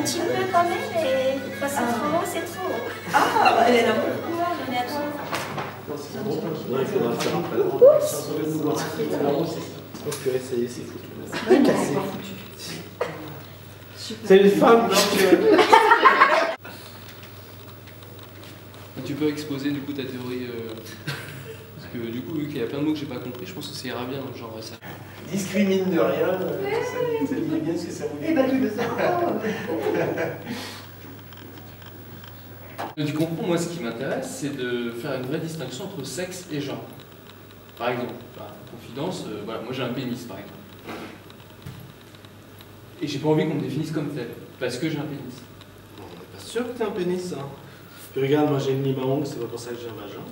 petit peu quand même, mais quand c'est trop haut, c'est trop haut. Ah, elle est là. On est à trop. Non, il faudra le faire après. Je pense que ça y est, c'est foutu. Cassé. C'est une femme. Tu peux exposer du coup ta théorie parce que du coup vu qu'il y a plein de mots que j'ai pas compris, je pense que ça ira bien genre ça. Discrimine de rien, ça dit bien ce que ça voulait dire. Eh ben tu le sais pas. Tu comprends, moi ce qui m'intéresse c'est de faire une vraie distinction entre sexe et genre. Par exemple, confidence, voilà, moi j'ai un pénis par exemple. Et j'ai pas envie qu'on me définisse comme tel, parce que j'ai un pénis. On n'est pas sûr que t'as un pénis, hein. Puis regarde, moi j'ai une limaongue, c'est pas pour ça que j'ai un vagin.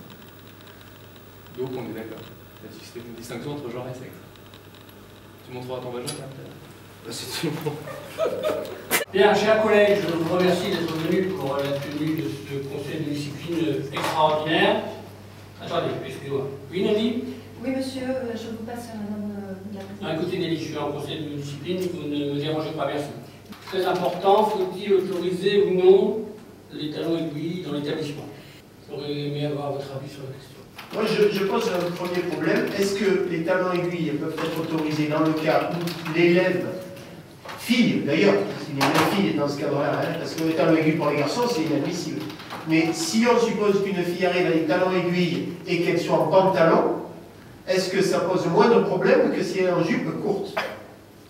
Donc on est d'accord. C'est une distinction entre genre et sexe. Tu montreras ton vagin là Bah, c'est tout bon. Bien, chers collègues, je vous remercie d'être venus pour la tenue de ce conseil de discipline extraordinaire. Attendez, excusez-moi. Oui, Nelly? Oui, monsieur, je vous passe à madame la présidente. Écoutez, Nelly, je suis en conseil de discipline, vous ne me dérangez pas, merci. Très important, faut-il autoriser ou non les talons aiguilles dans l'établissement? J'aurais aimé avoir votre avis sur la question. Moi, je pose un premier problème. Est-ce que les talons aiguilles peuvent être autorisés dans le cas où l'élève, fille d'ailleurs, s'il y a une fille dans ce cadre-là, hein, parce que les talons aiguilles pour les garçons, c'est inadmissible. Mais si on suppose qu'une fille arrive avec talons aiguilles et qu'elle soit en pantalon, est-ce que ça pose moins de problèmes que si elle est en jupe courte?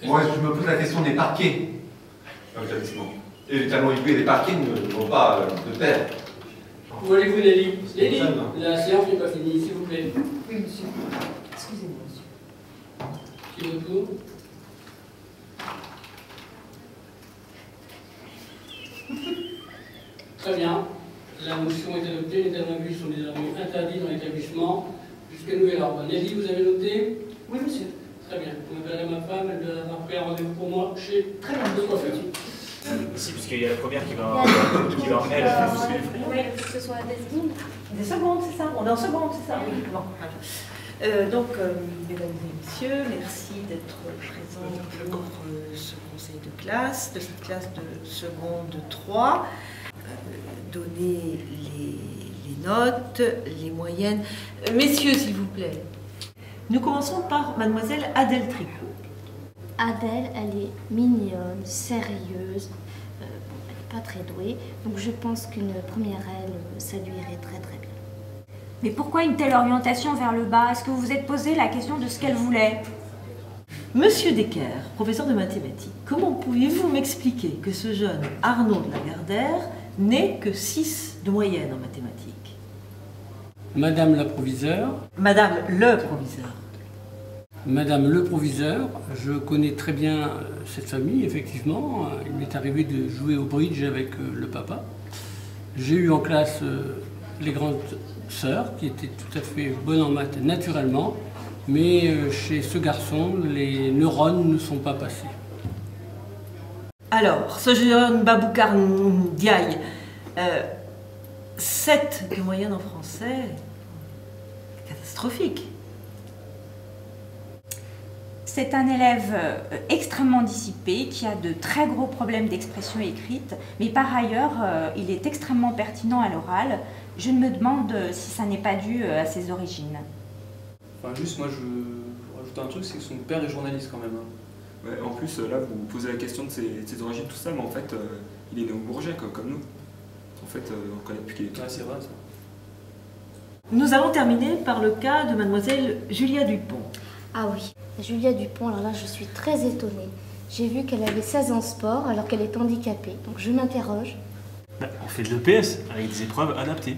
Moi, je me pose la question des parquets dans l'établissement. Et les talons aiguilles et les parquets ne vont pas de pair. Où allez-vous, Nelly? Nelly, la séance n'est pas finie, s'il vous plaît. Oui, monsieur. Excusez-moi, monsieur. Qui est autour? Très bien. La motion est adoptée. Les talons aiguilles sont désormais interdits dans l'établissement jusqu'à nouvel ordre. Nelly, vous avez noté? Oui, monsieur. Très bien. Vous m'appellerez ma femme, elle doit avoir pris un rendez-vous pour moi chez Très bien, le coiffeur. Si, parce qu'il y a la première qui va emmener la Oui, il faut que ce soit des secondes. Des secondes, c'est ça? On est en seconde, c'est ça? Oui. Bon. Donc, mesdames et messieurs, merci d'être présents pour ce conseil de classe, de cette classe de seconde 3. Donner les notes, les moyennes. Messieurs, s'il vous plaît. Nous commençons par mademoiselle Adèle Tricot. Adèle, elle est mignonne, sérieuse, elle n'est pas très douée, donc je pense qu'une première L, ça lui irait très très bien. Mais pourquoi une telle orientation vers le bas? Est-ce que vous vous êtes posé la question de ce qu'elle voulait? Monsieur Decker, professeur de mathématiques, comment pouvez-vous m'expliquer que ce jeune Arnaud de Lagardère n'ait que 6 de moyenne en mathématiques? Madame la proviseure. Madame le proviseur. Madame le proviseur, je connais très bien cette famille, effectivement. Il m'est arrivé de jouer au bridge avec le papa. J'ai eu en classe les grandes sœurs, qui étaient tout à fait bonnes en maths naturellement, mais chez ce garçon, les neurones ne sont pas passés. Alors, ce jeune Baboucar Ndiaye, 7 de moyenne en français, catastrophique. C'est un élève extrêmement dissipé, qui a de très gros problèmes d'expression écrite, mais par ailleurs, il est extrêmement pertinent à l'oral. Je me demande si ça n'est pas dû à ses origines. Enfin juste moi je rajoute un truc, c'est que son père est journaliste quand même. Hein. Ouais, en plus là vous posez la question de ses origines, tout ça, mais en fait il est né au Bourget comme nous. En fait on connaît depuis qu'il est tout. Ouais, c'est vrai ça. Nous allons terminer par le cas de mademoiselle Julia Dupont. Ah oui, Julia Dupont, alors là je suis très étonnée. J'ai vu qu'elle avait 16 ans sport alors qu'elle est handicapée, donc je m'interroge. On fait de l'EPS avec des épreuves adaptées.